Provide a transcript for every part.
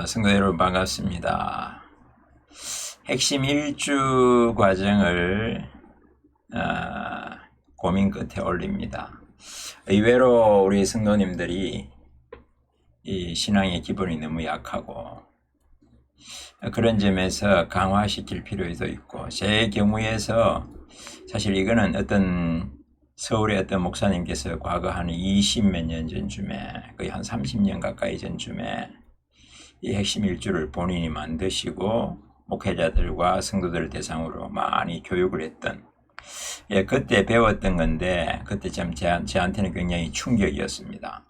성도 여러분 반갑습니다. 핵심 일주 과정을 고민 끝에 올립니다. 의외로 우리 성도님들이 이 신앙의 기본이 너무 약하고 그런 점에서 강화시킬 필요도 있고, 제 경우에서 사실 이거는 어떤 서울의 어떤 목사님께서 과거 한 20몇 년 전쯤에, 거의 한 30년 가까이 전쯤에 이 핵심 일주를 본인이 만드시고 목회자들과 성도들 대상으로 많이 교육을 했던, 그때 배웠던 건데, 그때 참 제한테는 굉장히 충격이었습니다.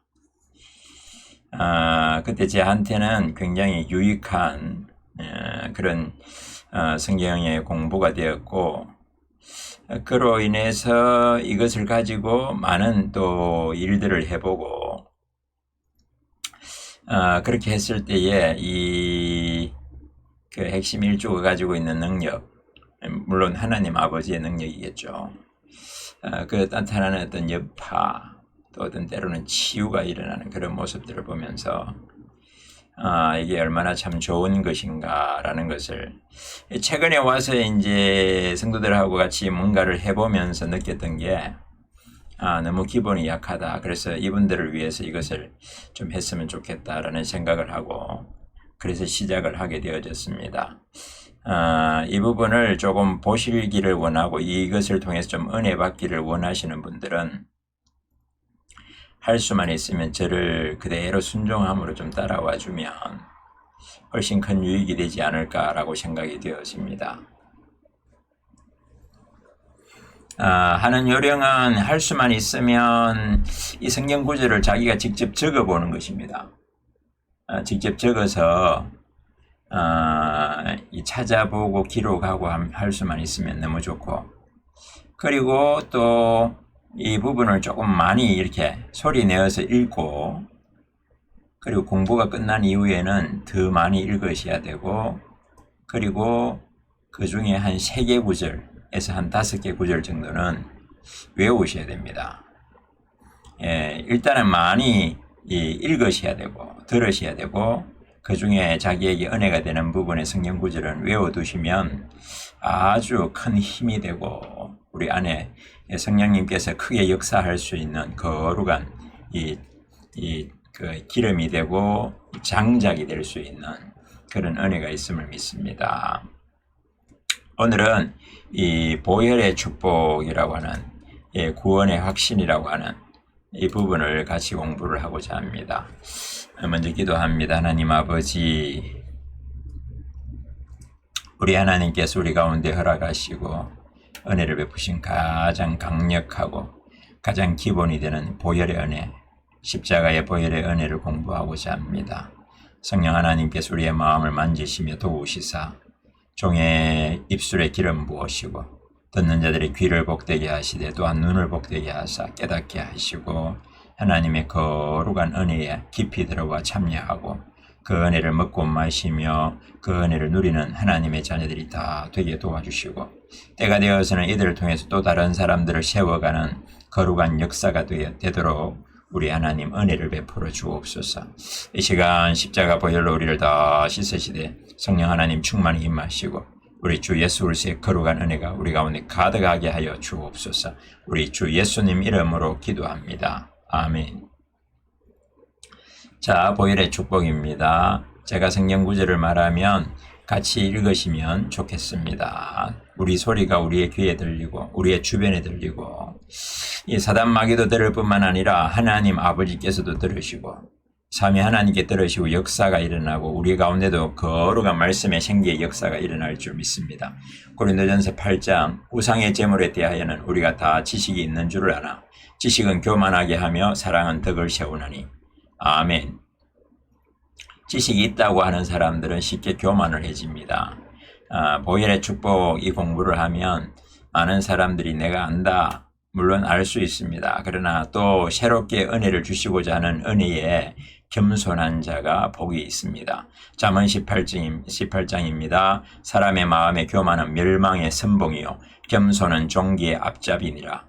그때 제한테는 굉장히 유익한 그런 성경의 공부가 되었고, 그로 인해서 이것을 가지고 많은 또 일들을 해보고, 그렇게 했을 때에 그 핵심 일주가 가지고 있는 능력, 물론 하나님 아버지의 능력이겠죠. 그 나타나는 어떤 여파, 또 어떤 때로는 치유가 일어나는 그런 모습들을 보면서 이게 얼마나 참 좋은 것인가라는 것을 최근에 와서 이제 성도들하고 같이 뭔가를 해보면서 느꼈던 게, 너무 기본이 약하다. 그래서 이분들을 위해서 이것을 좀 했으면 좋겠다라는 생각을 하고, 그래서 시작을 하게 되어졌습니다. 이 부분을 조금 보시기를 원하고, 이것을 통해서 좀 은혜 받기를 원하시는 분들은 할 수만 있으면 저를 그대로 순종함으로 좀 따라와 주면 훨씬 큰 유익이 되지 않을까라고 생각이 되었습니다. 하는 요령은 할 수만 있으면 이 성경 구절을 자기가 직접 적어보는 것입니다. 직접 적어서 찾아보고 기록하고 할 수만 있으면 너무 좋고, 그리고 또 이 부분을 조금 많이 이렇게 소리 내어서 읽고, 그리고 공부가 끝난 이후에는 더 많이 읽으셔야 되고, 그리고 그 중에 한 3개 구절에서 한 5개 구절 정도는 외우셔야 됩니다. 일단은 많이 읽으셔야 되고 들으셔야 되고, 그 중에 자기에게 은혜가 되는 부분의 성경 구절은 외워두시면 아주 큰 힘이 되고, 우리 안에 성령님께서 크게 역사할 수 있는 거룩한 그 기름이 되고 장작이 될 수 있는 그런 은혜가 있음을 믿습니다. 오늘은 이 보혈의 축복이라고 하는, 구원의 확신이라고 하는 이 부분을 같이 공부를 하고자 합니다. 먼저 기도합니다. 하나님 아버지, 우리 하나님께서 우리 가운데 허락하시고 은혜를 베푸신 가장 강력하고 가장 기본이 되는 보혈의 은혜, 십자가의 보혈의 은혜를 공부하고자 합니다. 성령 하나님께서 우리의 마음을 만지시며 도우시사 종의 입술에 기름 부으시고 듣는 자들의 귀를 복되게 하시되 또한 눈을 복되게 하사 깨닫게 하시고, 하나님의 거룩한 은혜에 깊이 들어가 참여하고 그 은혜를 먹고 마시며 그 은혜를 누리는 하나님의 자녀들이 다 되게 도와주시고, 때가 되어서는 이들을 통해서 또 다른 사람들을 세워가는 거룩한 역사가 되도록 우리 하나님 은혜를 베풀어 주옵소서. 이 시간 십자가 보혈로 우리를 다 씻으시되 성령 하나님 충만히 임하시고 우리 주 예수 그리스도의 거룩한 은혜가 우리 가운데 가득하게 하여 주옵소서. 우리 주 예수님 이름으로 기도합니다. 아멘. 자, 보혈의 축복입니다. 제가 성경 구절을 말하면 같이 읽으시면 좋겠습니다. 우리 소리가 우리의 귀에 들리고 우리의 주변에 들리고, 이 사단 마귀도 들을 뿐만 아니라 하나님 아버지께서도 들으시고 삼위 하나님께 들으시고 역사가 일어나고 우리 가운데도 거룩한 말씀의 생기의 역사가 일어날 줄 믿습니다. 고린도전서 8장, 우상의 제물에 대하여는 우리가 다 지식이 있는 줄을 아나 지식은 교만하게 하며 사랑은 덕을 세우느니. 아멘. 지식이 있다고 하는 사람들은 쉽게 교만을 해집니다. 보혈의 축복 이 공부를 하면 많은 사람들이 내가 안다, 물론 알 수 있습니다. 그러나 또 새롭게 은혜를 주시고자 하는 은혜에 겸손한 자가 복이 있습니다. 잠언 18장입니다. 사람의 마음의 교만은 멸망의 선봉이요 겸손은 종기의 앞잡이니라.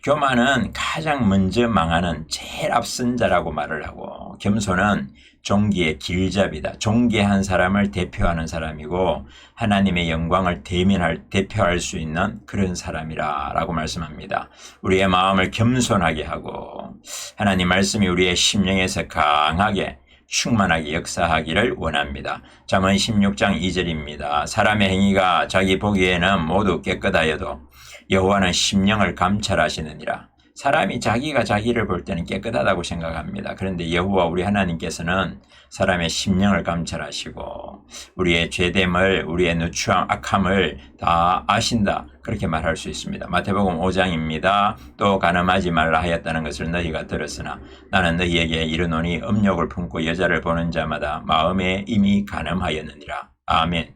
교만은 가장 먼저 망하는 제일 앞선 자라고 말을 하고, 겸손은 종기의 길잡이다. 종기한 사람을 대표하는 사람이고 하나님의 영광을 대표할 수 있는 그런 사람이라 라고 말씀합니다. 우리의 마음을 겸손하게 하고 하나님 말씀이 우리의 심령에서 강하게 충만하게 역사하기를 원합니다. 잠언 16장 2절입니다. 사람의 행위가 자기 보기에는 모두 깨끗하여도 여호와는 심령을 감찰하시느니라. 사람이 자기가 자기를 볼 때는 깨끗하다고 생각합니다. 그런데 여호와 우리 하나님께서는 사람의 심령을 감찰하시고 우리의 죄됨을, 우리의 누추함, 악함을 다 아신다. 그렇게 말할 수 있습니다. 마태복음 5장입니다. 또 간음하지 말라 하였다는 것을 너희가 들었으나 나는 너희에게 이르노니 음욕을 품고 여자를 보는 자마다 마음에 이미 간음하였느니라. 아멘.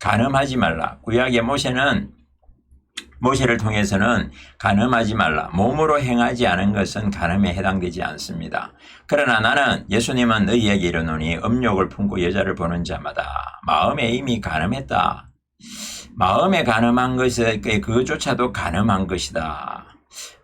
간음하지 말라. 구약의 모세를 통해서는 간음하지 말라. 몸으로 행하지 않은 것은 간음에 해당되지 않습니다. 그러나 나는 예수님은 너희에게 이르노니 음욕을 품고 여자를 보는 자마다 마음에 이미 간음했다. 마음에 간음한 것은 그것조차도 간음한 것이다.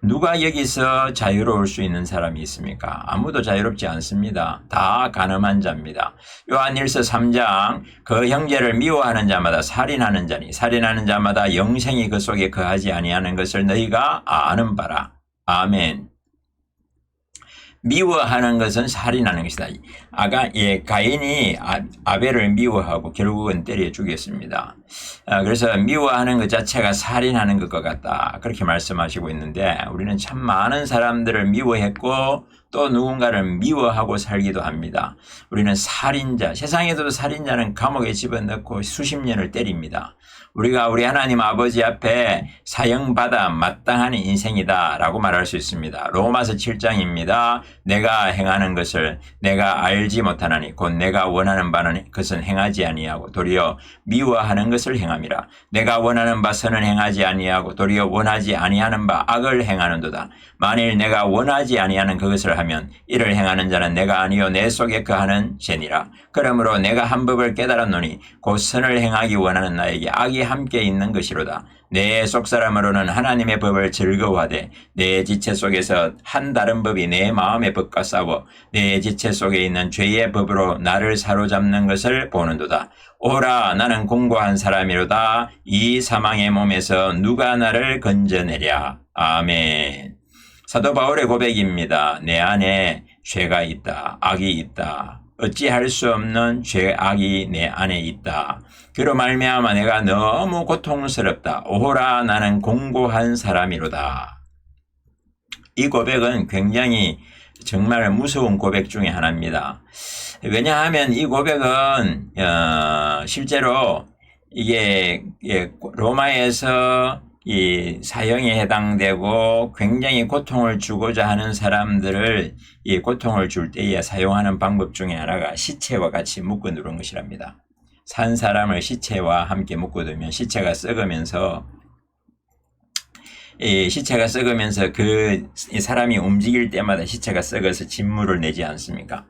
누가 여기서 자유로울 수 있는 사람이 있습니까? 아무도 자유롭지 않습니다. 다 간음한 자입니다. 요한일서 3장 그 형제를 미워하는 자마다 살인하는 자니 살인하는 자마다 영생이 그 속에 거하지 아니하는 것을 너희가 아는 바라. 아멘. 미워하는 것은 살인하는 것이다. 가인이 아벨을 미워하고 결국은 때려 죽였습니다. 그래서 미워하는 것 자체가 살인하는 것과 같다. 그렇게 말씀하시고 있는데 우리는 참 많은 사람들을 미워했고 또 누군가를 미워하고 살기도 합니다. 우리는 살인자, 세상에서도 살인자는 감옥에 집어넣고 수십 년을 때립니다. 우리가 우리 하나님 아버지 앞에 사형받아 마땅한 인생이다 라고 말할 수 있습니다. 로마서 7장입니다. 내가 행하는 것을 내가 알지 못하나니 곧 내가 원하는 바는 그것은 행하지 아니하고 도리어 미워하는 것을 행함이라. 내가 원하는 바 선은 행하지 아니하고 도리어 원하지 아니하는 바 악을 행하는도다. 만일 내가 원하지 아니하는 그것을 하면 이를 행하는 자는 내가 아니요 내 속에 거하는 죄니라. 그러므로 내가 한 법을 깨달았노니 곧 선을 행하기 원하는 나에게 악이 함께 있는 것이로다. 내 속사람으로는 하나님의 법을 즐거워하되 내 지체 속에서 한 다른 법이 내 마음의 법과 싸워 내 지체 속에 있는 죄의 법으로 나를 사로잡는 것을 보는도다. 오라 나는 공고한 사람이로다. 이 사망의 몸에서 누가 나를 건져내랴. 아멘. 사도 바울의 고백입니다. 내 안에 죄가 있다. 악이 있다. 어찌할 수 없는 죄악이 내 안에 있다. 그로 말미암아 내가 너무 고통스럽다. 오호라 나는 공고한 사람이로다. 이 고백은 굉장히 정말 무서운 고백 중에 하나입니다. 왜냐하면 이 고백은 실제로 이게 로마에서 이 사형에 해당되고 굉장히 고통을 주고자 하는 사람들을 이 고통을 줄 때에 사용하는 방법 중에 하나가 시체와 같이 묶어 두는 것이랍니다. 산 사람을 시체와 함께 묶어두면 시체가 썩으면서 그 사람이 움직일 때마다 시체가 썩어서 진물을 내지 않습니까?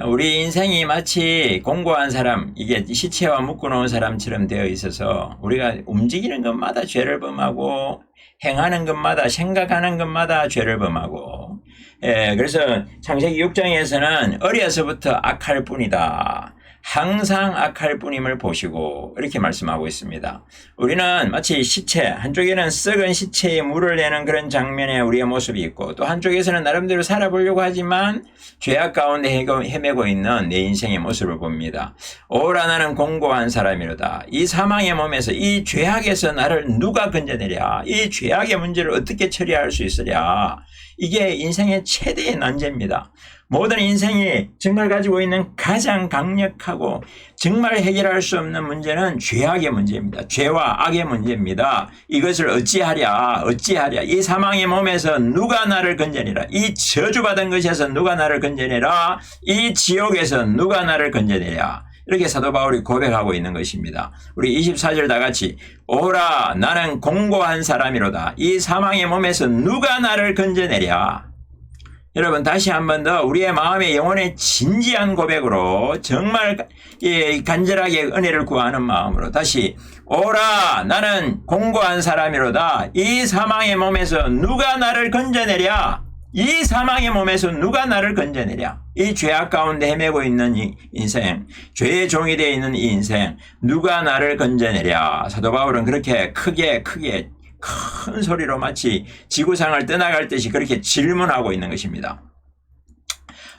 우리 인생이 마치 공고한 사람, 이게 시체와 묶어놓은 사람처럼 되어 있어서 우리가 움직이는 것마다 죄를 범하고 행하는 것마다 생각하는 것마다 죄를 범하고 그래서 창세기 6장에서는 어려서부터 악할 뿐이다. 항상 악할 뿐임을 보시고 이렇게 말씀하고 있습니다. 우리는 마치 시체, 한쪽에는 썩은 시체에 물을 내는 그런 장면에 우리의 모습이 있고 또 한쪽에서는 나름대로 살아보려고 하지만 죄악 가운데 헤매고 있는 내 인생의 모습을 봅니다. 오라 나는 공고한 사람이로다. 이 사망의 몸에서 이 죄악에서 나를 누가 건져내랴. 이 죄악의 문제를 어떻게 처리할 수 있으랴. 이게 인생의 최대의 난제입니다. 모든 인생이 정말 가지고 있는 가장 강력하고 정말 해결할 수 없는 문제는 죄악의 문제입니다. 죄와 악의 문제입니다. 이것을 어찌하랴. 이 사망의 몸에서 누가 나를 건져내라. 이 저주받은 것에서 누가 나를 건져내라. 이 지옥에서 누가 나를 건져내랴. 이렇게 사도 바울이 고백하고 있는 것입니다. 우리 24절 다 같이 오라 나는 공고한 사람이로다. 이 사망의 몸에서 누가 나를 건져내랴. 여러분 다시 한 번 더 우리의 마음의 영혼의 진지한 고백으로 정말 간절하게 은혜를 구하는 마음으로 다시 오라 나는 공고한 사람이로다. 이 사망의 몸에서 누가 나를 건져내랴. 이 사망의 몸에서 누가 나를 건져내랴? 이 죄악 가운데 헤매고 있는 이 인생, 죄의 종이 되어 있는 이 인생, 누가 나를 건져내랴? 사도 바울은 그렇게 크게 큰 소리로 마치 지구상을 떠나갈 듯이 그렇게 질문하고 있는 것입니다.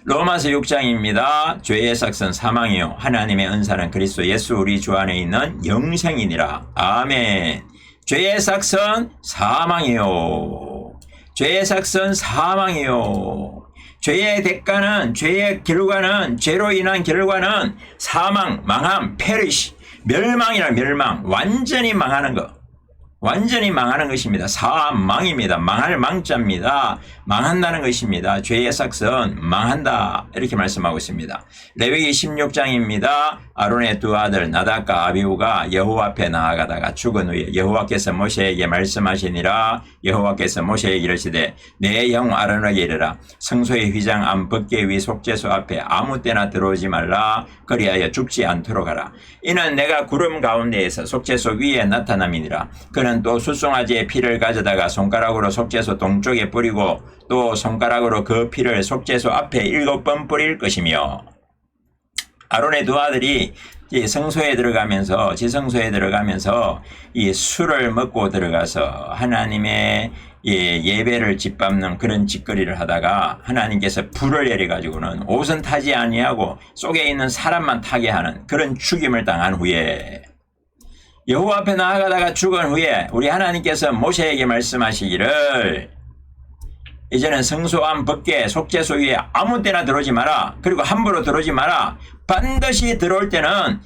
로마서 6장입니다. 죄의 삭은 사망이요 하나님의 은사는 그리스도 예수 우리 주 안에 있는 영생이니라. 아멘. 죄의 삭은 사망이요. 죄의 삭은 사망이요. 죄의 대가는, 죄의 결과는, 죄로 인한 결과는 사망, 망함, 페리시, 멸망이라. 멸망, 완전히 망하는 것. 완전히 망하는 것입니다. 사망입니다. 망할 망자입니다. 망한다는 것입니다. 죄의 삭은 망한다. 이렇게 말씀하고 있습니다. 레위기 16장입니다. 아론의 두 아들 나답과 아비후가 여호와 앞에 나아가다가 죽은 후에 여호와께서 모세에게 말씀하시니라. 여호와께서 모세에게 이르시되 내 형 아론에게 이르라. 성소의 휘장 안 벗개 위 속죄소 앞에 아무 때나 들어오지 말라. 그리하여 죽지 않도록 하라. 이는 내가 구름 가운데에서 속죄소 위에 나타남이니라. 그는 또 숫송아지의 피를 가져다가 손가락으로 속죄소 동쪽에 뿌리고 또 손가락으로 그 피를 속죄소 앞에 7번 뿌릴 것이며. 아론의 두 아들이 성소에 들어가면서, 지성소에 들어가면서 이 술을 먹고 들어가서 하나님의 예배를 짓밟는 그런 짓거리를 하다가 하나님께서 불을 내려가지고는 옷은 타지 아니하고 속에 있는 사람만 타게 하는 그런 죽임을 당한 후에 여호와 앞에 나아가다가 죽은 후에 우리 하나님께서 모세에게 말씀하시기를 이제는 성소 안 벗게 속죄소 위에 아무 때나 들어오지 마라. 그리고 함부로 들어오지 마라. 반드시 들어올 때는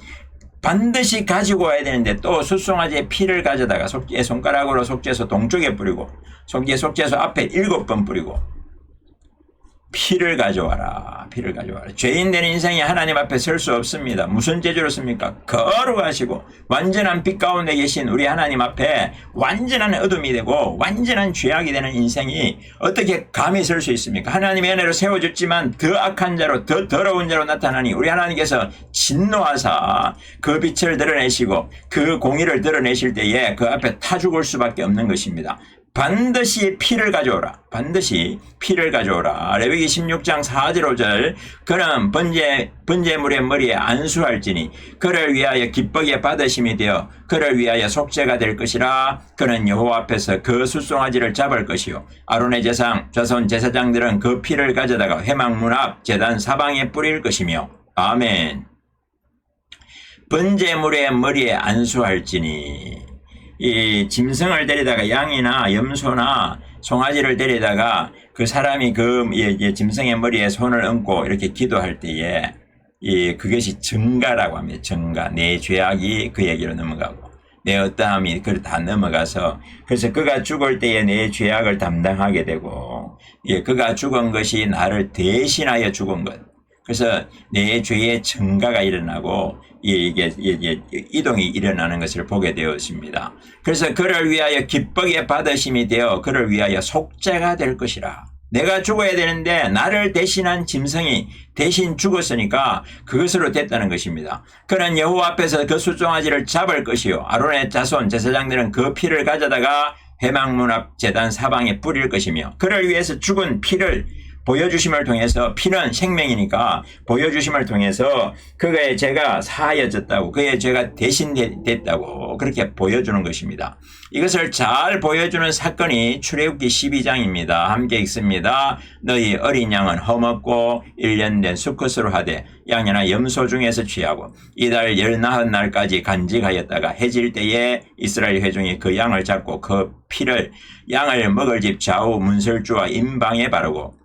반드시 가지고 와야 되는데 또 숫송아지의 피를 가져다가 손가락으로 속죄소 동쪽에 뿌리고 속죄소 앞에 7번 뿌리고 피를 가져와라. 피를 가져와라. 죄인 된 인생이 하나님 앞에 설 수 없습니다. 무슨 재주로 씁니까? 거룩하시고 완전한 빛 가운데 계신 우리 하나님 앞에 완전한 어둠이 되고 완전한 죄악이 되는 인생이 어떻게 감히 설 수 있습니까? 하나님의 은혜로 세워졌지만 더 악한 자로 더 더러운 자로 나타나니 우리 하나님께서 진노하사 그 빛을 드러내시고 그 공의를 드러내실 때에 그 앞에 타 죽을 수밖에 없는 것입니다. 반드시 피를 가져오라. 반드시 피를 가져오라. 레위기 16장 4절 5절 그는 번제물의 머리에 안수할지니 그를 위하여 기쁘게 받으심이 되어 그를 위하여 속죄가 될 것이라. 그는 여호와 앞에서 그 숫송아지를 잡을 것이요 아론의 자손 제사장들은 그 피를 가져다가 회막문 앞 제단 사방에 뿌릴 것이며. 아멘. 번제물의 머리에 안수할지니 이 짐승을 데리다가 양이나 염소나 송아지를 데리다가 그 사람이 그 짐승의 머리에 손을 얹고 이렇게 기도할 때에 그것이 증가라고 합니다. 증가. 내 죄악이 그에게로 넘어가고 내 어떠함이 그를 다 넘어가서 그래서 그가 죽을 때에 내 죄악을 담당하게 되고 그가 죽은 것이 나를 대신하여 죽은 것. 그래서 내 죄의 증가가 일어나고 이게 이동이 일어나는 것을 보게 되었습니다. 그래서 그를 위하여 기쁘게 받으심이 되어 그를 위하여 속죄가 될 것이라. 내가 죽어야 되는데 나를 대신한 짐승이 대신 죽었으니까 그것으로 됐다는 것입니다. 그는 여호와 앞에서 그 숫송아지를 잡을 것이요 아론의 자손 제사장들은 그 피를 가져다가 회막문 앞 제단 사방에 뿌릴 것이며 그를 위해서 죽은 피를 보여주심을 통해서 피는 생명이니까 보여주심을 통해서 그의 죄가 사하여졌다고 그의 죄가 대신됐다고 그렇게 보여주는 것입니다. 이것을 잘 보여주는 사건이 출애굽기 12장입니다. 함께 읽습니다. 너희 어린 양은 허먹고 1년 된 수컷으로 하되 양이나 염소 중에서 취하고 이달 19날까지 간직하였다가 해질 때에 이스라엘 회중이 그 양을 잡고 그 피를 양을 먹을 집 좌우 문설주와 임방에 바르고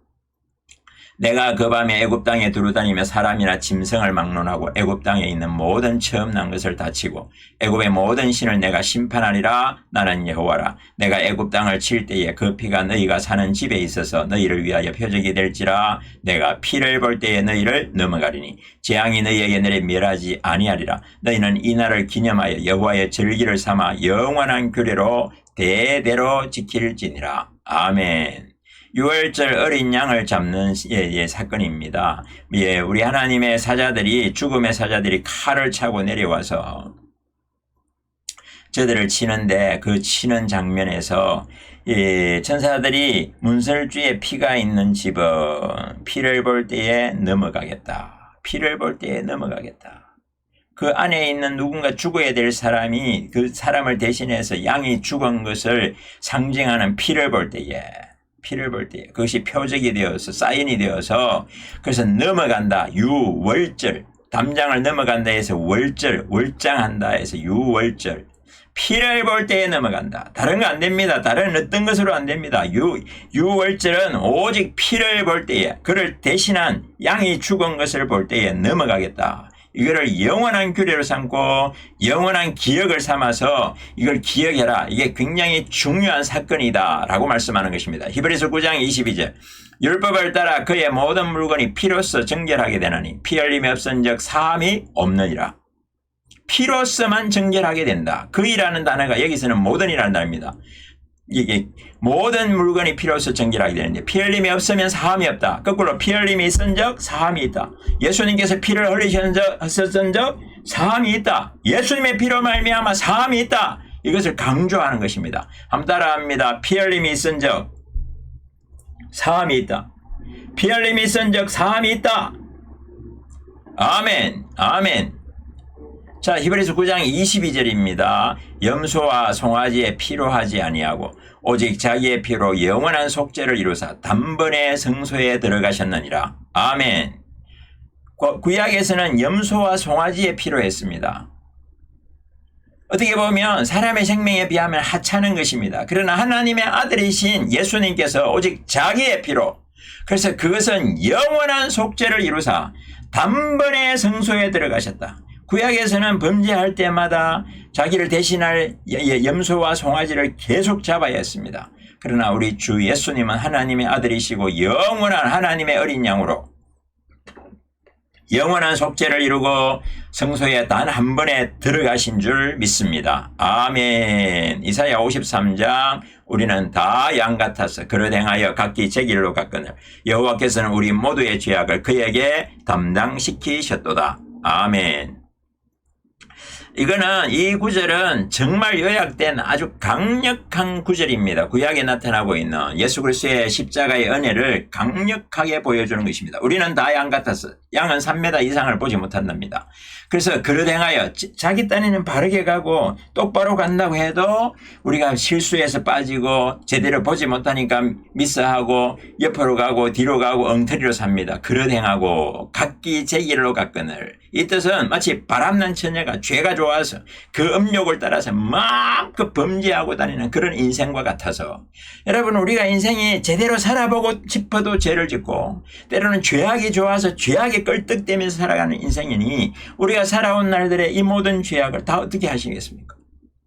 내가 그 밤에 애굽 땅에 두루다니며 사람이나 짐승을 막론하고 애굽 땅에 있는 모든 처음 난 것을 다치고 애굽의 모든 신을 내가 심판하리라. 나는 여호와라. 내가 애굽 땅을 칠 때에 그 피가 너희가 사는 집에 있어서 너희를 위하여 표적이 될지라. 내가 피를 볼 때에 너희를 넘어가리니 재앙이 너희에게 내려 멸하지 아니하리라. 너희는 이 날을 기념하여 여호와의 절기를 삼아 영원한 규례로 대대로 지킬지니라. 아멘. 6월절 어린 양을 잡는 사건입니다. 우리 하나님의 사자들이 죽음의 사자들이 칼을 차고 내려와서 저들을 치는데 그 치는 장면에서 천사들이 문설주에 피가 있는 집은 피를 볼 때에 넘어가겠다. 피를 볼 때에 넘어가겠다. 그 안에 있는 누군가 죽어야 될 사람이 그 사람을 대신해서 양이 죽은 것을 상징하는 피를 볼 때에 그것이 표적이 되어서 사인이 되어서 그래서 넘어간다. 유월절. 담장을 넘어간다 해서 월장한다 해서 유월절. 피를 볼 때에 넘어간다. 다른 거 안 됩니다. 다른 어떤 것으로 안 됩니다. 유월절은 오직 피를 볼 때에, 그를 대신한 양이 죽은 것을 볼 때에 넘어가겠다. 이거를 영원한 규례로 삼고 영원한 기억을 삼아서 이걸 기억해라. 이게 굉장히 중요한 사건이다 라고 말씀하는 것입니다. 히브리서 9장 22절. 율법을 따라 그의 모든 물건이 피로써 정결하게 되나니 피 흘림이 없은즉 사함이 없느니라. 피로서만 정결하게 된다. 그이라는 단어가 여기서는 모든이라는 단어입니다. 이게 모든 물건이 피로써 정결하게 되는데 피 흘림이 없으면 사함이 없다. 거꾸로 피 흘림이 있은즉 사함이 있다. 예수님께서 피를 흘리셨은즉 사함이 있다. 예수님의 피로 말미암아 사함이 있다. 이것을 강조하는 것입니다. 한번 따라합니다. 피 흘림이 있은즉 사함이 있다. 피 흘림이 있은즉 사함이 있다. 아멘. 아멘. 자, 히브리서 9장 22절입니다. 염소와 송아지의 피로 하지 아니하고 오직 자기의 피로 영원한 속죄를 이루사 단번에 성소에 들어가셨느니라. 아멘. 구약에서는 염소와 송아지의 피로 했습니다. 어떻게 보면 사람의 생명에 비하면 하찮은 것입니다. 그러나 하나님의 아들이신 예수님께서 오직 자기의 피로, 그래서 그것은 영원한 속죄를 이루사 단번에 성소에 들어가셨다. 구약에서는 범죄할 때마다 자기를 대신할 염소와 송아지를 계속 잡아야 했습니다. 그러나 우리 주 예수님은 하나님의 아들이시고 영원한 하나님의 어린 양으로 영원한 속죄를 이루고 성소에 단 한 번에 들어가신 줄 믿습니다. 아멘. 이사야 53장 우리는 다 양 같아서 그릇 행하여 각기 제 길로 갔거늘 여호와께서는 우리 모두의 죄악을 그에게 담당시키셨도다. 아멘. 이거는 이 구절은 정말 요약된 아주 강력한 구절입니다. 구약에 나타나고 있는 예수 그리스도의 십자가의 은혜를 강력하게 보여주는 것입니다. 우리는 다 양 같아서 양은 3m 이상을 보지 못한답니다. 그래서 그릇 행하여 자기 딴에는 바르게 가고 똑바로 간다고 해도 우리가 실수해서 빠지고 제대로 보지 못하니까 미스하고 옆으로 가고 뒤로 가고 엉터리로 삽니다. 그릇 행하고 각기 제 길로 갔거늘. 이 뜻은 마치 바람난 처녀가 죄가 좋아서 그 음욕을 따라서 마음껏 범죄하고 다니는 그런 인생과 같아서, 여러분 우리가 인생이 제대로 살아보고 싶어도 죄를 짓고 때로는 죄악이 좋아서 죄악에 끌떡대면서 살아가는 인생이니 우리가 살아온 날들의 이 모든 죄악을 다 어떻게 하시겠습니까?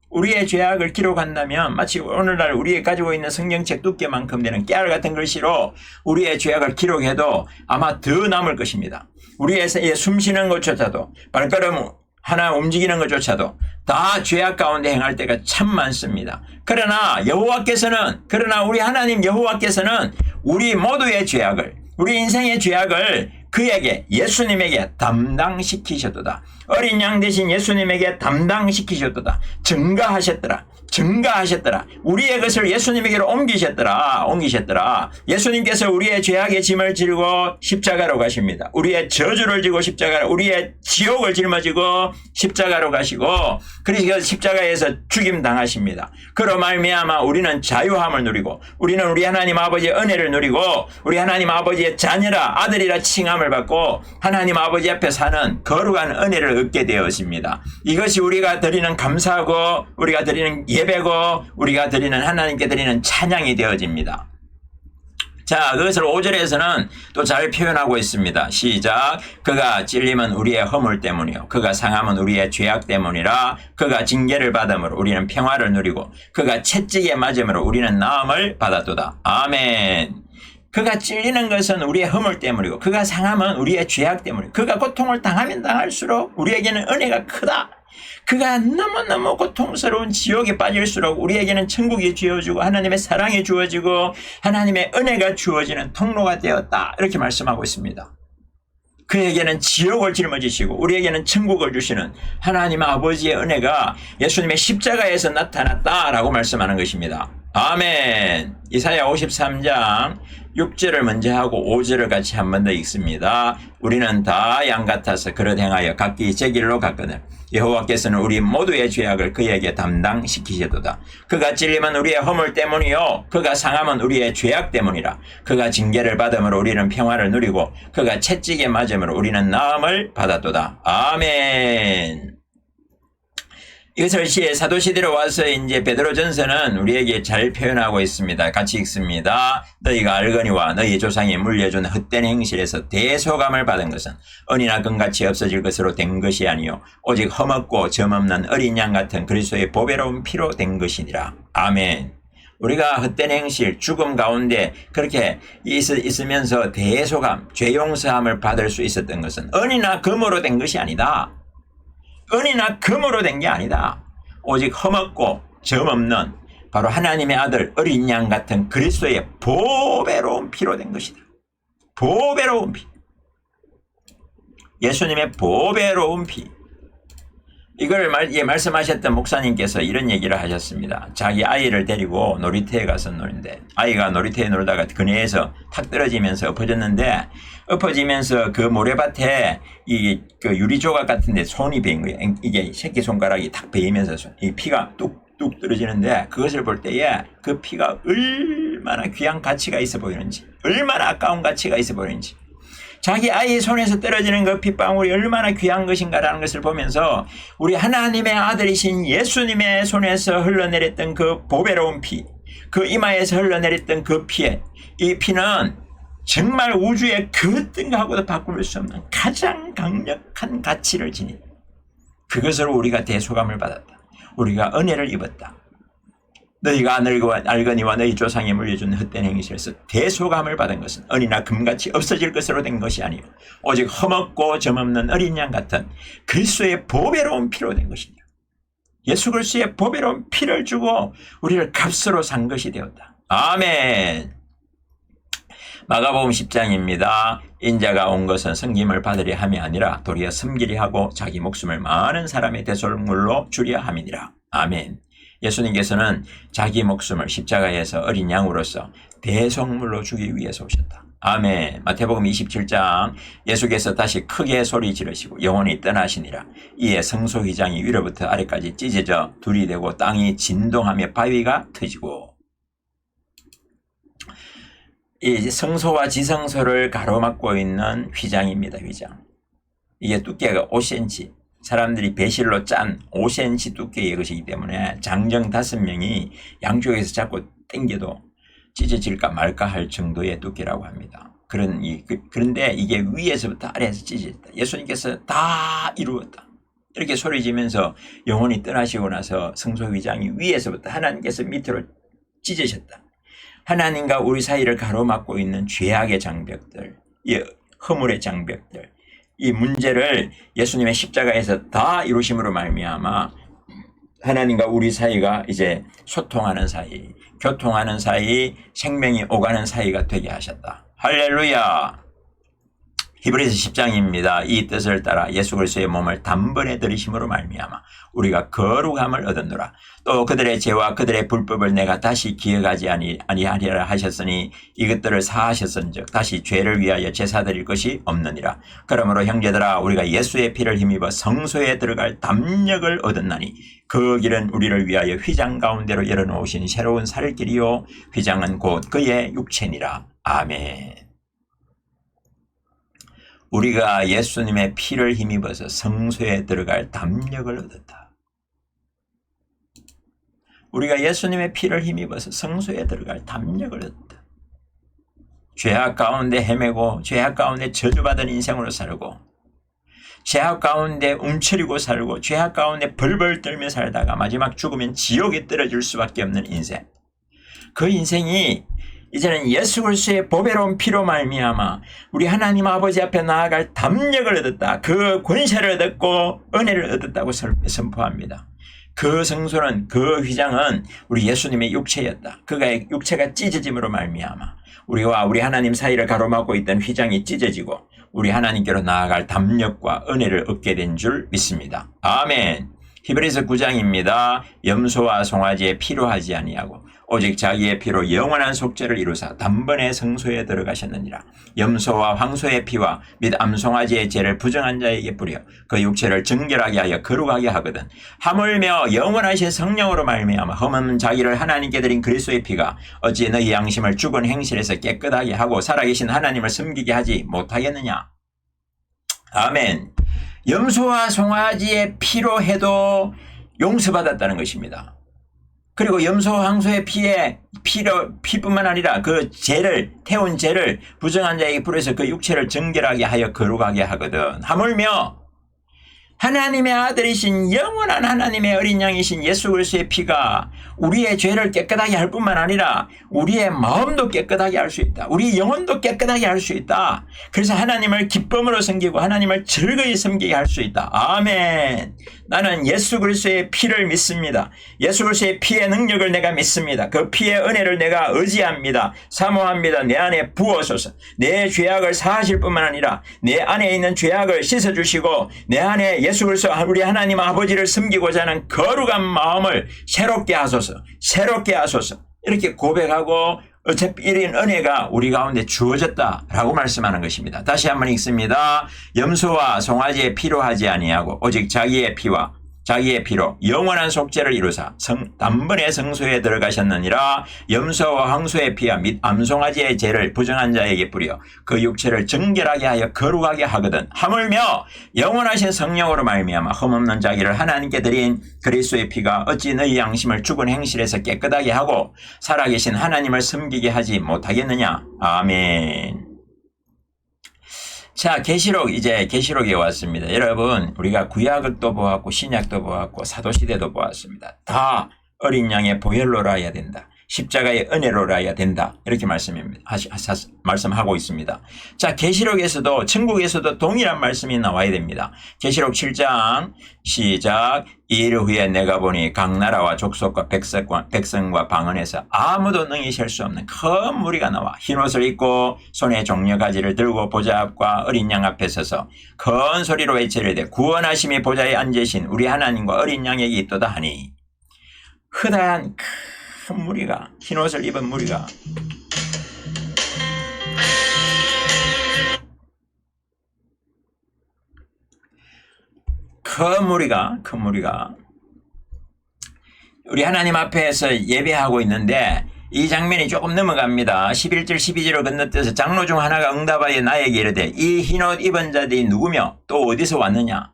우리의 죄악을 기록한다면 마치 오늘날 우리가 가지고 있는 성경책 두께만큼 되는 깨알 같은 글씨로 우리의 죄악을 기록해도 아마 더 남을 것입니다. 우리의 숨 쉬는 것조차도 발걸음 하나 움직이는 것조차도 다 죄악 가운데 행할 때가 참 많습니다. 그러나 우리 하나님 여호와께서는 우리 모두의 죄악을, 우리 인생의 죄악을 그에게, 예수님에게 담당시키셨도다. 어린 양 대신 예수님에게 담당시키셨도다. 증가하셨더라. 우리의 것을 예수님에게로 옮기셨더라. 예수님께서 우리의 죄악의 짐을 지고 십자가로 가십니다. 우리의 저주를 지고 우리의 지옥을 짊어지고 십자가로 가시고, 그래서 십자가에서 죽임 당하십니다. 그로 말미암아 우리는 자유함을 누리고, 우리는 우리 하나님 아버지의 은혜를 누리고, 우리 하나님 아버지의 자녀라, 아들이라 칭함을 받고 하나님 아버지 앞에 사는 거룩한 은혜를 얻게 되었습니다. 이것이 우리가 드리는 감사하고 우리가 드리는 예배고 우리가 드리는 하나님께 드리는 찬양이 되어집니다. 자, 그것을 5절에서는 또 잘 표현하고 있습니다. 시작. 그가 찔림은 우리의 허물 때문이요 그가 상함은 우리의 죄악 때문이라. 그가 징계를 받음으로 우리는 평화를 누리고 그가 채찍에 맞음으로 우리는 나음을 받았도다. 아멘. 그가 찔리는 것은 우리의 허물 때문이고 그가 상함은 우리의 죄악 때문이고 그가 고통을 당하면 당할수록 우리에게는 은혜가 크다. 그가 너무너무 고통스러운 지옥에 빠질수록 우리에게는 천국이 주어지고 하나님의 사랑이 주어지고 하나님의 은혜가 주어지는 통로가 되었다. 이렇게 말씀하고 있습니다. 그에게는 지옥을 짊어지시고 우리에게는 천국을 주시는 하나님 아버지의 은혜가 예수님의 십자가에서 나타났다라고 말씀하는 것입니다. 아멘. 이사야 53장 6절을 먼저 하고 5절을 같이 한 번 더 읽습니다. 우리는 다 양 같아서 그릇 행하여 각기 제 길로 갔거늘 여호와께서는 우리 모두의 죄악을 그에게 담당시키시도다. 그가 찔림은 우리의 허물 때문이요 그가 상함은 우리의 죄악 때문이라. 그가 징계를 받음으로 우리는 평화를 누리고 그가 채찍에 맞음으로 우리는 나음을 받았도다. 아멘. 이것을 사도시대로 와서 이제 베드로전서는 우리에게 잘 표현하고 있습니다. 같이 읽습니다. 너희가 알거니와 너희 조상이 물려준 헛된 행실에서 대소감을 받은 것은 은이나 금같이 없어질 것으로 된 것이 아니요 오직 험없고 점없는 어린 양 같은 그리스도의 보배로운 피로 된 것이니라. 아멘. 우리가 헛된 행실, 죽음 가운데 그렇게 있으면서 대소감, 죄 용서함을 받을 수 있었던 것은 은이나 금으로 된 것이 아니다. 은이나 금으로 된 게 아니다. 오직 험없고 점없는 바로 하나님의 아들 어린 양 같은 그리스도의 보배로운 피로 된 것이다. 보배로운 피. 예수님의 보배로운 피. 이걸 말씀하셨던 목사님께서 이런 얘기를 하셨습니다. 자기 아이를 데리고 놀이터에 가서 노는데 아이가 놀이터에 놀다가 그네에서 탁 떨어지면서 엎어졌는데 엎어지면서 그 모래밭에 그 유리 조각 같은데 손이 베인 거예요. 이게 새끼 손가락이 탁 베이면서 이 피가 뚝뚝 떨어지는데 그것을 볼 때에 그 피가 얼마나 귀한 가치가 있어 보이는지, 얼마나 아까운 가치가 있어 보이는지, 자기 아이의 손에서 떨어지는 그 핏방울이 얼마나 귀한 것인가라는 것을 보면서 우리 하나님의 아들이신 예수님의 손에서 흘러내렸던 그 보배로운 피, 그 이마에서 흘러내렸던 그 피에, 이 피는 정말 우주의 그 뜬하고도 바꿀 수 없는 가장 강력한 가치를 지닌, 그것으로 우리가 대소감을 받았다. 우리가 은혜를 입었다. 너희가 알거니와 너희 조상이 물려준 헛된 행실에서 대소감을 받은 것은 은이나 금같이 없어질 것으로 된 것이 아니요 오직 험없고 점없는 어린 양 같은 그리스도의 보배로운 피로 된 것이니라. 예수 그리스도의 보배로운 피를 주고 우리를 값으로 산 것이 되었다. 아멘. 마가복음 10장입니다. 인자가 온 것은 섬김을 받으려 함이 아니라 도리어 섬기려 하고 자기 목숨을 많은 사람의 대속물로 주려 함이니라. 아멘. 예수님께서는 자기 목숨을 십자가에서 어린 양으로서 대속물로 주기 위해서 오셨다. 아멘. 마태복음 27장 예수께서 다시 크게 소리 지르시고 영원히 떠나시니라. 이에 성소휘장이 위로부터 아래까지 찢어져 둘이 되고 땅이 진동하며 바위가 터지고. 이 성소와 지성소를 가로막고 있는 휘장입니다. 휘장. 이게 두께가 5cm. 사람들이 배실로 짠 5cm 두께의 것이기 때문에 장정 5명이 양쪽에서 자꾸 당겨도 찢어질까 말까 할 정도의 두께라고 합니다. 그런데 이게 위에서부터 아래에서 찢어졌다. 예수님께서 다 이루었다. 이렇게 소리 지면서 영원히 떠나시고 나서 성소휘장이 위에서부터 하나님께서 밑으로 찢으셨다. 하나님과 우리 사이를 가로막고 있는 죄악의 장벽들, 이 허물의 장벽들, 이 문제를 예수님의 십자가에서 다 이루심으로 말미암아 하나님과 우리 사이가 이제 소통하는 사이, 교통하는 사이, 생명이 오가는 사이가 되게 하셨다. 할렐루야. 히브리서 10장입니다. 이 뜻을 따라 예수 그리스도의 몸을 단번에 들이심으로 말미암아 우리가 거룩함을 얻었노라. 또 그들의 죄와 그들의 불법을 내가 다시 기억하지 아니하리라 하셨으니 이것들을 사하셨은즉 다시 죄를 위하여 제사 드릴 것이 없느니라. 그러므로 형제들아 우리가 예수의 피를 힘입어 성소에 들어갈 담력을 얻었나니 그 길은 우리를 위하여 휘장 가운데로 열어놓으신 새로운 살 길이요 휘장은 곧 그의 육체니라. 아멘. 우리가 예수님의 피를 힘입어서 성소에 들어갈 담력을 얻었다. 우리가 예수님의 피를 힘입어서 성소에 들어갈 담력을 얻었다. 죄악 가운데 헤매고 죄악 가운데 저주받은 인생으로 살고 죄악 가운데 움츠리고 살고 죄악 가운데 벌벌 떨며 살다가 마지막 죽으면 지옥에 떨어질 수밖에 없는 인생. 그 인생이 이제는 예수 그리스도의 보배로운 피로 말미암아 우리 하나님 아버지 앞에 나아갈 담력을 얻었다. 그 권세를 얻었고 은혜를 얻었다고 선포합니다. 그 성소는, 그 휘장은 우리 예수님의 육체였다. 그가 육체가 찢어짐으로 말미암아 우리와 우리 하나님 사이를 가로막고 있던 휘장이 찢어지고 우리 하나님께로 나아갈 담력과 은혜를 얻게 된 줄 믿습니다. 아멘. 히브리서 9장입니다. 염소와 송아지에 필요하지 아니하고 오직 자기의 피로 영원한 속죄를 이루사 단번에 성소에 들어가셨느니라. 염소와 황소의 피와 및 암송아지의 죄를 부정한 자에게 뿌려 그 육체를 정결하게 하여 거룩하게 하거든. 하물며 영원하신 성령으로 말미암아 흠없는 자기를 하나님께 드린 그리스도의 피가 어찌 너희 양심을 죽은 행실에서 깨끗하게 하고 살아계신 하나님을 섬기게 하지 못하겠느냐. 아멘. 염소와 송아지의 피로 해도 용서받았다는 것입니다. 그리고 염소, 황소의 피뿐만 아니라 그 죄를, 태운 죄를 부정한 자에게 불어서 그 육체를 정결하게 하여 거룩하게 하거든. 하물며 하나님의 아들이신 영원한 하나님의 어린 양이신 예수 그리스도의 피가 우리의 죄를 깨끗하게 할 뿐만 아니라 우리의 마음도 깨끗하게 할 수 있다. 우리 영혼도 깨끗하게 할 수 있다. 그래서 하나님을 기쁨으로 섬기고 하나님을 즐거이 섬기게 할 수 있다. 아멘. 나는 예수 그리스도의 피를 믿습니다. 예수 그리스도의 피의 능력을 내가 믿습니다. 그 피의 은혜를 내가 의지합니다. 사모합니다. 내 안에 부어소서. 내 죄악을 사하실 뿐만 아니라 내 안에 있는 죄악을 씻어주시고 내 안에 예수 그리스도 우리 하나님 아버지를 섬기고자 하는 거룩한 마음을 새롭게 하소서. 새롭게 하소서. 이렇게 고백하고 어차피 이런 은혜가 우리 가운데 주어졌다라고 말씀하는 것입니다. 다시 한번 읽습니다. 염소와 송아지에 필요하지 아니하고 오직 자기의 피로 영원한 속죄를 이루사 단번에 성소에 들어가셨느니라. 염소와 황소의 피와 및 암송아지의 죄를 부정한 자에게 뿌려 그 육체를 정결하게 하여 거룩하게 하거든. 하물며 영원하신 성령으로 말미암아 흠없는 자기를 하나님께 드린 그리스도의 피가 어찌 너희 양심을 죽은 행실에서 깨끗하게 하고 살아계신 하나님을 섬기게 하지 못하겠느냐. 아멘. 자, 이제 계시록에 왔습니다. 여러분, 우리가 구약도 보았고 신약도 보았고 사도시대도 보았습니다. 다 어린 양의 보혈로라야 된다. 십자가의 은혜로라야 된다. 이렇게 말씀하고 있습니다. 자, 계시록에서도 천국에서도 동일한 말씀이 나와야 됩니다. 계시록 7장 시작. 이일 후에 내가 보니 각 나라와 족속과 백성과 방언에서 아무도 능히 셀 수 없는 큰 무리가 나와 흰 옷을 입고 손에 종려가지를 들고 보좌 앞과 어린 양 앞에 서서 큰 소리로 외치려되 구원하심이 보좌에 앉으신 우리 하나님과 어린 양에게 있도다 하니 흐다한 큰 무리가 흰 옷을 입은 무리가 큰 무리가 우리 하나님 앞에서 예배하고 있는데 이 장면이 조금 넘어갑니다. 11절 12절을 건너뛰어서 장로 중 하나가 응답하여 나에게 이르되 이 흰옷 입은 자들이 누구며 또 어디서 왔느냐.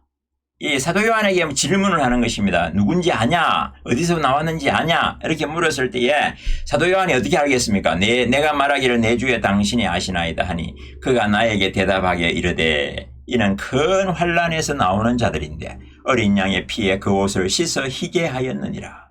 이 사도 요한에게 질문을 하는 것입니다. 누군지 아냐? 어디서 나왔는지 아냐? 이렇게 물었을 때에 사도 요한이 어떻게 알겠습니까? 내가 말하기를 내 주에 당신이 아시나이다 하니 그가 나에게 대답하게 이르되 이는 큰 환란에서 나오는 자들인데 어린 양의 피에 그 옷을 씻어 희게 하였느니라.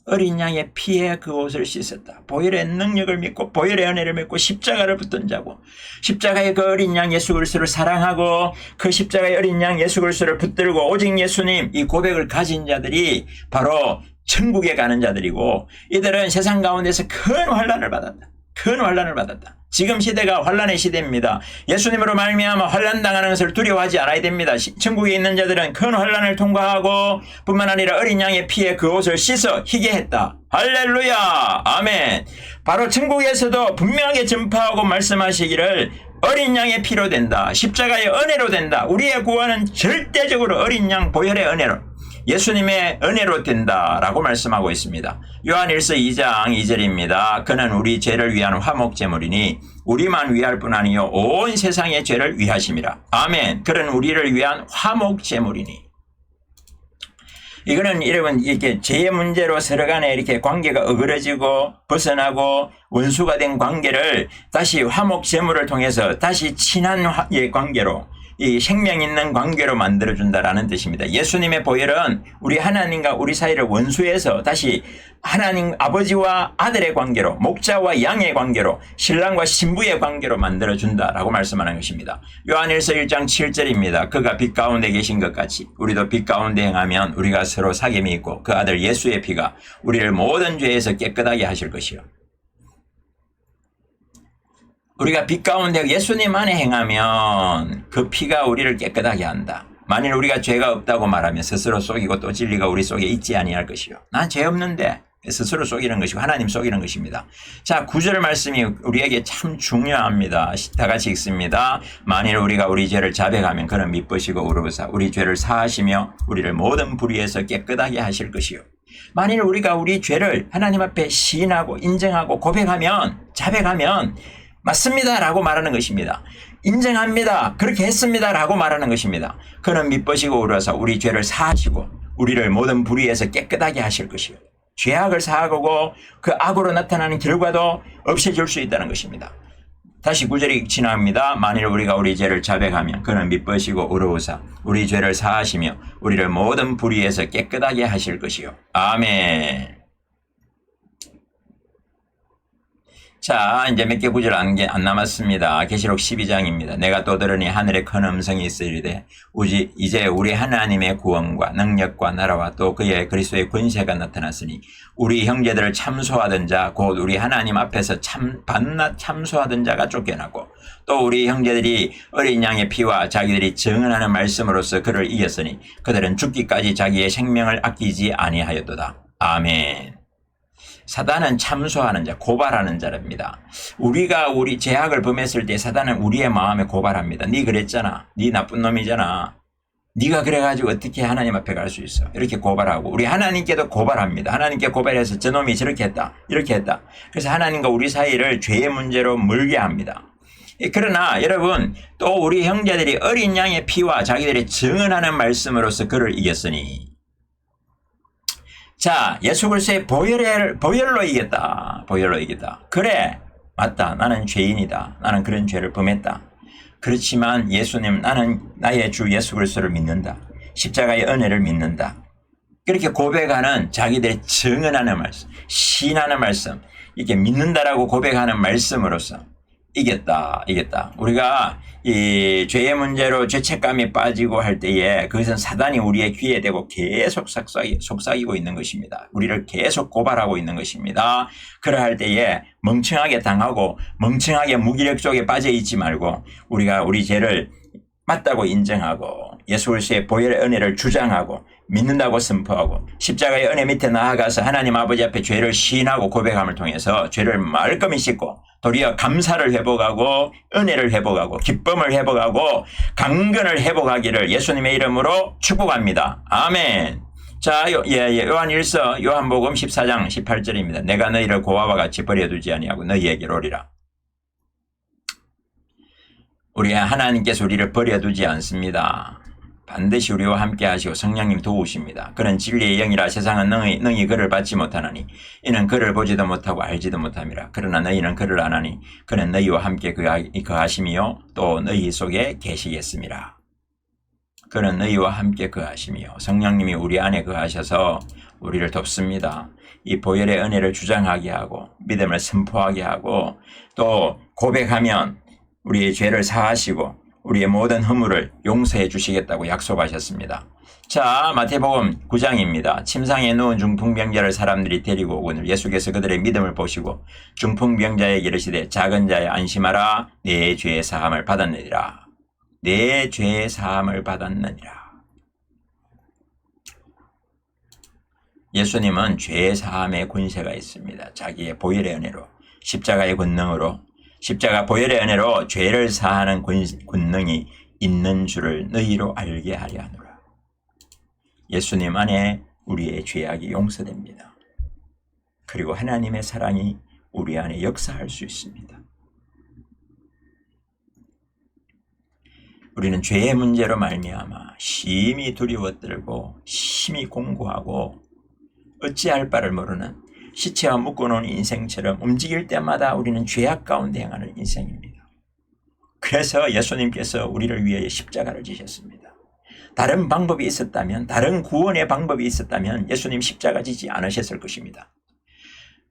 어린 양의 피에 그 옷을 씻었다. 보혈의 능력을 믿고 보혈의 은혜를 믿고 십자가를 붙든 자고 십자가의 그 어린 양 예수 그리스도를 사랑하고 그 십자가의 어린 양 예수 그리스도를 붙들고 오직 예수님 이 고백을 가진 자들이 바로 천국에 가는 자들이고 이들은 세상 가운데서 큰 환란을 받았다. 큰 환란을 받았다. 지금 시대가 환란의 시대입니다. 예수님으로 말미암아 환란 당하는 것을 두려워하지 않아야 됩니다. 천국에 있는 자들은 큰 환란을 통과하고 뿐만 아니라 어린 양의 피에 그 옷을 씻어 희게 했다. 할렐루야. 아멘. 바로 천국에서도 분명하게 전파하고 말씀하시기를 어린 양의 피로 된다. 십자가의 은혜로 된다. 우리의 구원은 절대적으로 어린 양 보혈의 은혜로 예수님의 은혜로 된다라고 말씀하고 있습니다. 요한일서 2장 2절입니다. 그는 우리 죄를 위한 화목제물이니 우리만 위할 뿐 아니요 온 세상의 죄를 위하심이라. 아멘. 그는 우리를 위한 화목제물이니. 이거는 여러분 이렇게 죄의 문제로 서로 간에 이렇게 관계가 어그러지고 벗어나고 원수가 된 관계를 다시 화목제물을 통해서 다시 친한 관계로 이 생명 있는 관계로 만들어준다라는 뜻입니다. 예수님의 보혈은 우리 하나님과 우리 사이를 원수에서 다시 하나님 아버지와 아들의 관계로 목자와 양의 관계로 신랑과 신부의 관계로 만들어준다라고 말씀하는 것입니다. 요한일서 1장 7절입니다. 그가 빛 가운데 계신 것 같이 우리도 빛 가운데 행하면 우리가 서로 사귐이 있고 그 아들 예수의 피가 우리를 모든 죄에서 깨끗하게 하실 것이요. 우리가 빛 가운데 예수님 안에 행하면 그 피가 우리를 깨끗하게 한다. 만일 우리가 죄가 없다고 말하면 스스로 속이고 또 진리가 우리 속에 있지 아니할 것이요. 난 죄 없는데 스스로 속이는 것이고 하나님 속이는 것입니다. 자, 9절 말씀이 우리에게 참 중요합니다. 다 같이 읽습니다. 만일 우리가 우리 죄를 자백하면 그는 미쁘시고 우르보사 우리 죄를 사하시며 우리를 모든 불의에서 깨끗하게 하실 것이요. 만일 우리가 우리 죄를 하나님 앞에 시인하고 인정하고 고백하면 자백하면 맞습니다 라고 말하는 것입니다. 인정합니다. 그렇게 했습니다 라고 말하는 것입니다. 그는 미쁘시고 우르보사 우리 죄를 사하시고 우리를 모든 불의에서 깨끗하게 하실 것이요. 죄악을 사하고 그 악으로 나타나는 결과도 없애줄 수 있다는 것입니다. 다시 9절이 지나갑니다. 만일 우리가 우리 죄를 자백하면 그는 미쁘시고 의로우사 우리 죄를 사하시며 우리를 모든 불의에서 깨끗하게 하실 것이요. 아멘. 자, 이제 몇 개 구절 안 남았습니다. 계시록 12장입니다. 내가 또 들으니 하늘에 큰 음성이 있으리되 이제 우리 하나님의 구원과 능력과 나라와 또 그의 그리스도의 권세가 나타났으니 우리 형제들을 참소하던 자 곧 우리 하나님 앞에서 밤낮 참소하던 자가 쫓겨나고 또 우리 형제들이 어린 양의 피와 자기들이 증언하는 말씀으로써 그를 이겼으니 그들은 죽기까지 자기의 생명을 아끼지 아니하였도다. 아멘. 사단은 참소하는 자, 고발하는 자랍니다. 우리가 우리 죄악을 범했을 때 사단은 우리의 마음에 고발합니다. 네 그랬잖아. 네 나쁜 놈이잖아. 네가 그래가지고 어떻게 하나님 앞에 갈 수 있어. 이렇게 고발하고 우리 하나님께도 고발합니다. 하나님께 고발해서 저놈이 저렇게 했다. 이렇게 했다. 그래서 하나님과 우리 사이를 죄의 문제로 멀게 합니다. 그러나 여러분 또 우리 형제들이 어린 양의 피와 자기들이 증언하는 말씀으로서 그를 이겼으니 자, 예수 그리스도의 보혈로 이겼다. 보혈로 이겼다. 그래, 맞다. 나는 죄인이다. 나는 그런 죄를 범했다. 그렇지만 예수님, 나는 나의 주 예수 그리스도를 믿는다. 십자가의 은혜를 믿는다. 그렇게 고백하는 자기들의 증언하는 말씀, 신하는 말씀, 이렇게 믿는다라고 고백하는 말씀으로써 이겼다. 우리가 이 죄의 문제로 죄책감이 빠지고 할 때에 그것은 사단이 우리의 귀에 대고 계속 속삭이고 있는 것입니다. 우리를 계속 고발하고 있는 것입니다. 그러할 때에 멍청하게 당하고 멍청하게 무기력 속에 빠져 있지 말고 우리가 우리 죄를 맞다고 인정하고 예수 그리스도의 보혈의 은혜를 주장하고 믿는다고 선포하고 십자가의 은혜 밑에 나아가서 하나님 아버지 앞에 죄를 시인하고 고백함을 통해서 죄를 말끔히 씻고 도리어 감사를 회복하고 은혜를 회복하고 기쁨을 회복하고 강건을 회복하기를 예수님의 이름으로 축복합니다. 아멘. 자, 요한일서 요한복음 14장 18절입니다. 내가 너희를 고아와 같이 버려두지 아니하고 너희에게로 오리라. 우리 하나님께서 우리를 버려두지 않습니다. 반드시 우리와 함께 하시고 성령님 도우십니다. 그는 진리의 영이라 세상은 능히 그를 받지 못하나니 이는 그를 보지도 못하고 알지도 못함이라. 그러나 너희는 그를 아나니 그는 너희와 함께 거하심이요 또 너희 속에 계시겠습니다. 그는 너희와 함께 거하심이요. 성령님이 우리 안에 거하셔서 우리를 돕습니다. 이 보혈의 은혜를 주장하게 하고 믿음을 선포하게 하고 또 고백하면 우리의 죄를 사하시고 우리의 모든 허물을 용서해 주시겠다고 약속하셨습니다. 자, 마태복음 9장입니다. 침상에 누운 중풍병자를 사람들이 데리고 오거늘 예수께서 그들의 믿음을 보시고 중풍병자에게 이르시되 작은 자여 안심하라. 내 죄의 사함을 받았느니라. 내 죄의 사함을 받았느니라. 예수님은 죄의 사함의 권세가 있습니다. 자기의 보혈의 은혜로 십자가의 권능으로 십자가 보혈의 은혜로 죄를 사하는 권능이 있는 줄을 너희로 알게 하려 하노라. 예수님 안에 우리의 죄악이 용서됩니다. 그리고 하나님의 사랑이 우리 안에 역사할 수 있습니다. 우리는 죄의 문제로 말미암아 심히 두려워떨고 심히 공고하고 어찌할 바를 모르는 시체와 묶어놓은 인생처럼 움직일 때마다 우리는 죄악 가운데 행하는 인생입니다. 그래서 예수님께서 우리를 위해 십자가를 지셨습니다. 다른 방법이 있었다면, 다른 구원의 방법이 있었다면 예수님 십자가 지지 않으셨을 것입니다.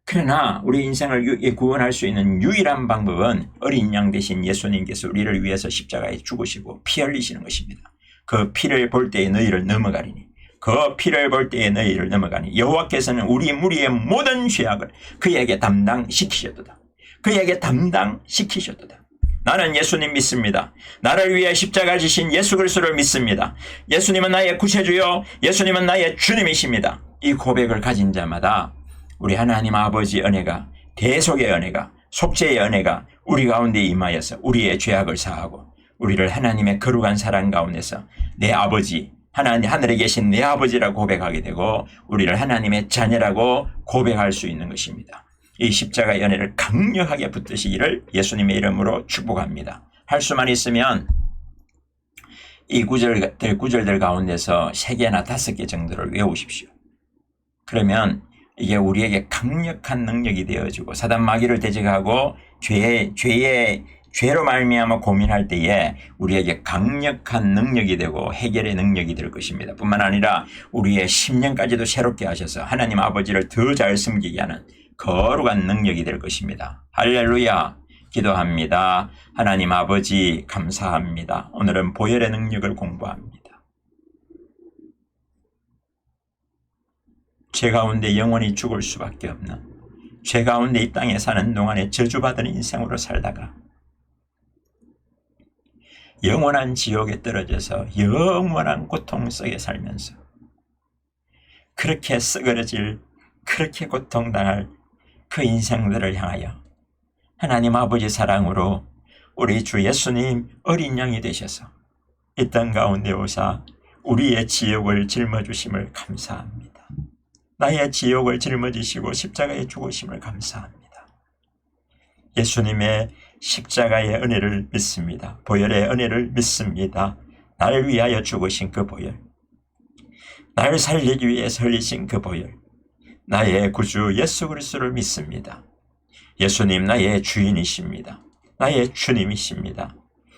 그러나 우리 인생을 구원할 수 있는 유일한 방법은 어린 양 대신 예수님께서 우리를 위해서 십자가에 죽으시고 피 흘리시는 것입니다. 그 피를 볼 때에 너희를 넘어가리니 그 피를 볼 때에 너희를 넘어가니 여호와께서는 우리 무리의 모든 죄악을 그에게 담당시키셨도다. 그에게 담당시키셨도다. 나는 예수님 믿습니다. 나를 위해 십자가 지신 예수 그리스도를 믿습니다. 예수님은 나의 구세주요, 예수님은 나의 주님이십니다. 이 고백을 가진 자마다 우리 하나님 아버지 은혜가, 대속의 은혜가, 속죄의 은혜가 우리 가운데 임하여서 우리의 죄악을 사하고 우리를 하나님의 거룩한 사랑 가운데서 내 아버지, 하나님 하늘에 계신 내 아버지라고 고백하게 되고 우리를 하나님의 자녀라고 고백할 수 있는 것입니다. 이 십자가의 은혜를 강력하게 붙드시기를 예수님의 이름으로 축복합니다. 할 수만 있으면 이 구절들 가운데서 3개나 5개 정도를 외우십시오. 그러면 이게 우리에게 강력한 능력이 되어지고 사단 마귀를 대적하고 죄로 말미암아 고민할 때에 우리에게 강력한 능력이 되고 해결의 능력이 될 것입니다. 뿐만 아니라 우리의 심령까지도 새롭게 하셔서 하나님 아버지를 더 잘 섬기게 하는 거룩한 능력이 될 것입니다. 할렐루야. 기도합니다. 하나님 아버지 감사합니다. 오늘은 보혈의 능력을 공부합니다. 죄 가운데 영원히 죽을 수밖에 없는, 죄 가운데 이 땅에 사는 동안에 저주받은 인생으로 살다가 영원한 지옥에 떨어져서 영원한 고통 속에 살면서 그렇게 썩어질, 그렇게 고통당할 그 인생들을 향하여 하나님 아버지 사랑으로 우리 주 예수님 어린 양이 되셔서 이 땅 가운데 오사 우리의 지옥을 짊어주심을 감사합니다. 나의 지옥을 짊어지시고 십자가에 죽으심을 감사합니다. 예수님의 십자가의 은혜를 믿습니다. 보혈의 은혜를 믿습니다. 나를 위하여 죽으신 그 보혈, 나를 살리기 위해 흘리신 그 보혈, 나의 구주 예수 그리스도를 믿습니다. 예수님 나의 주인이십니다. 나의 주님이십니다.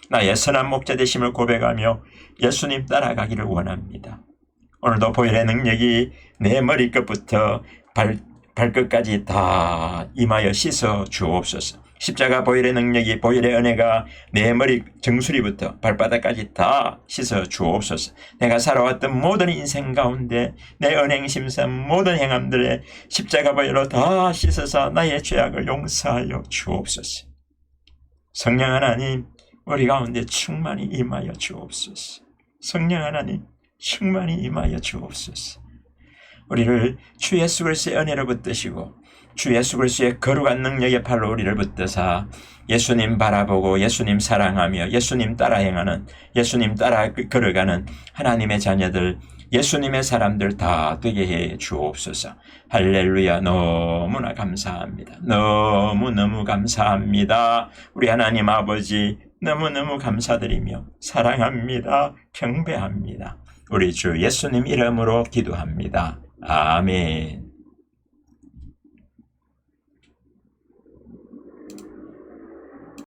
나의 선한 목자 되심을 고백하며 예수님 따라가기를 원합니다. 오늘도 보혈의 능력이 내 머리끝부터 발끝까지 다 임하여 씻어 주옵소서. 십자가 보혈의 능력이, 보혈의 은혜가 내 머리 정수리부터 발바닥까지 다 씻어 주옵소서. 내가 살아왔던 모든 인생 가운데 내 언행심사 모든 행함들에 십자가 보혈로 다 씻어서 나의 죄악을 용서하여 주옵소서. 성령 하나님, 우리 가운데 충만히 임하여 주옵소서. 성령 하나님, 충만히 임하여 주옵소서. 우리를 주 예수 그리스도의 은혜로 붙드시고 주 예수 그리스도의 거룩한 능력의 팔로 우리를 붙드사 예수님 바라보고 예수님 사랑하며 예수님 따라 행하는, 예수님 따라 걸어가는 하나님의 자녀들, 예수님의 사람들 다 되게 해 주옵소서. 할렐루야. 너무나 감사합니다. 너무너무 감사합니다. 우리 하나님 아버지 너무너무 감사드리며 사랑합니다. 경배합니다. 우리 주 예수님 이름으로 기도합니다. 아멘.